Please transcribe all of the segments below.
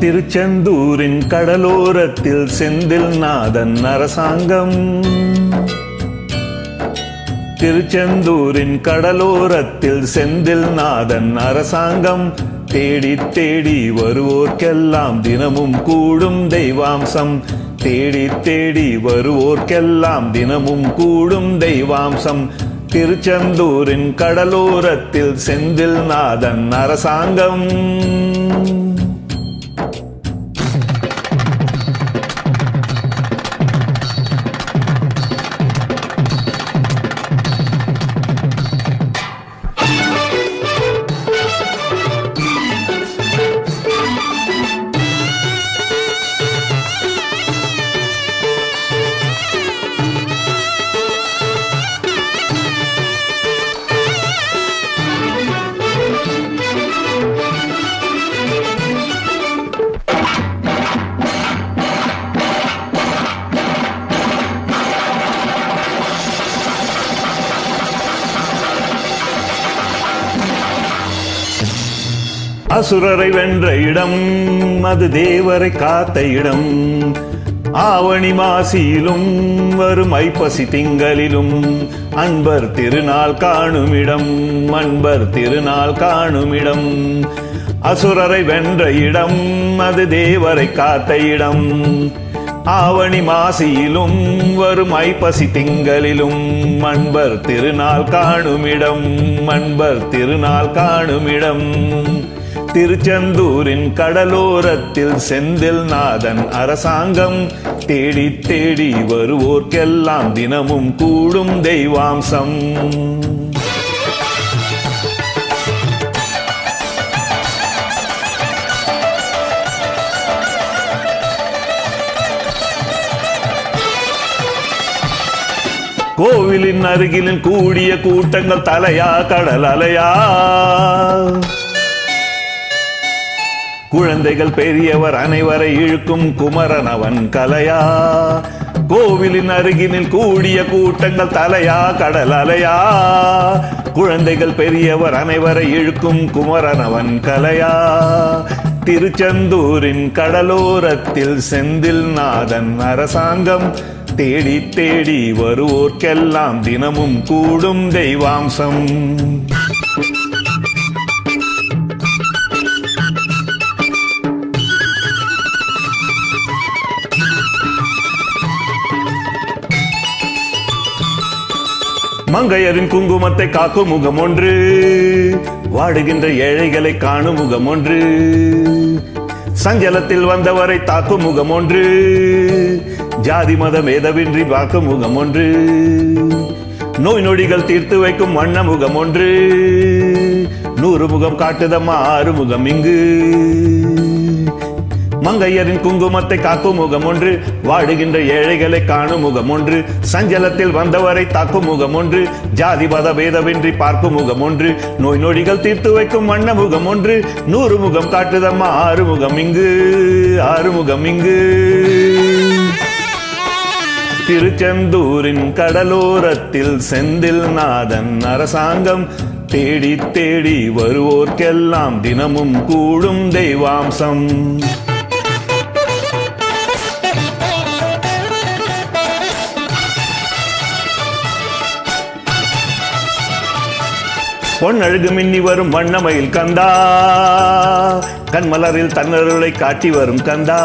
திருச்செந்தூரின் கடலோரத்தில் செந்தில் நாதன் அரசாங்கம். திருச்செந்தூரின் கடலோரத்தில் செந்தில் நாதன் அரசாங்கம். தேடி தேடி வருவோர்க்கெல்லாம் தினமும் கூடும் தெய்வாம்சம். தேடி தேடி வருவோர்க்கெல்லாம் தினமும் கூடும் தெய்வாம்சம். திருச்செந்தூரின் கடலோரத்தில் செந்தில் நாதன் அரசாங்கம். அசுரரை வென்ற இடம், அது தேவரை காத்த இடம். ஆவணி மாசியிலும் வரும் ஐப்பசி திங்களிலும் அன்பர் திருநாள் காணுமிடம், அன்பர் திருநாள் காணுமிடம். அசுரரை வென்ற இடம், அது தேவரை காத்த இடம். ஆவணி மாசியிலும் வரும் ஐப்பசி திங்களிலும் அன்பர் திருநாள் காணுமிடம், அன்பர் திருநாள் காணுமிடம். திருச்செந்தூரின் கடலோரத்தில் செந்தில் நாதன் அரசாங்கம். தேடி தேடி வருவோர்க்கெல்லாம் தினமும் கூடும் தெய்வாம்சம். கோவிலின் அருகிலில் கூடிய கூட்டங்கள் தலையா கடல் அலையா. குழந்தைகள் பெரியவர் அனைவரை இழுக்கும் குமரன் அவன் கலையா. கோவிலின் அருகினில் கூடிய கூட்டங்கள் தலையா கடல் அலையா. குழந்தைகள் பெரியவர் அனைவரை இழுக்கும் குமரன் அவன் கலையா. திருச்செந்தூரின் கடலோரத்தில் செந்தில் நாதன் அரசாங்கம். தேடி தேடி வருவோர்க்கெல்லாம் தினமும் கூடும் தெய்வாம்சம். மங்கையரின் குங்குமத்தை காக்கும் முகம் ஒன்று, வாடுகின்ற ஏழைகளை காணும் முகம் ஒன்று. சஞ்சலத்தில் வந்தவரை தாக்கும் முகம் ஒன்று, ஜாதி மத வேதவின்றி பார்க்கும் முகம் ஒன்று. நோய் நொடிகள் தீர்த்து வைக்கும் வண்ண முகம் ஒன்று. 100 முகம் காட்டுதம்மா 6 முகம் இங்கு. மங்கையரின் குங்குமத்தை காக்கும் முகம் ஒன்று, வாடுகின்ற ஏழைகளை காணும் முகம் ஒன்று. சஞ்சலத்தில் வந்தவரை தாக்கும் முகம் ஒன்று, ஜாதி மத பேதமின்றி பார்க்கும் முகம் ஒன்று. நோய் நொடிகள் தீர்த்து வைக்கும் வண்ண முகம் ஒன்று. 100 முகம் காட்டுதம்மா 6 முகம் இங்கு, 6 முகம் இங்கு. திருச்செந்தூரின் கடலோரத்தில் செந்தில் நாதன் அரசாங்கம். தேடி தேடி வருவோர்க்கெல்லாம் தினமும் கூடும் தெய்வாம்சம். பொன்னழகு மின்னி வரும் வண்ணமயில் கந்தா, கண்மலரில் தன்னருளை காட்டி வரும் கந்தா.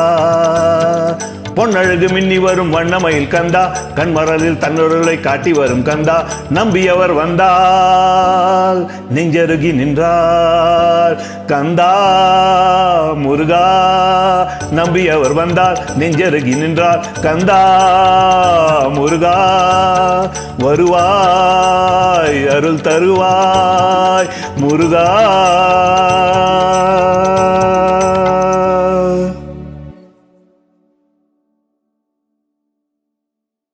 பொன்னழகு மின்னி வரும் வண்ணமயில் கந்தா, கண்மலரில் தன்னருளை காட்டி வரும் கந்தா. நம்பியவர் வந்தால் நெஞ்சருகி நின்றார் கந்தா முருகா. நம்பியவர் வந்தால் நெஞ்சருகி நின்றார் கந்தா முருகா. வருவாய் அருள் தருவாய் முருகா.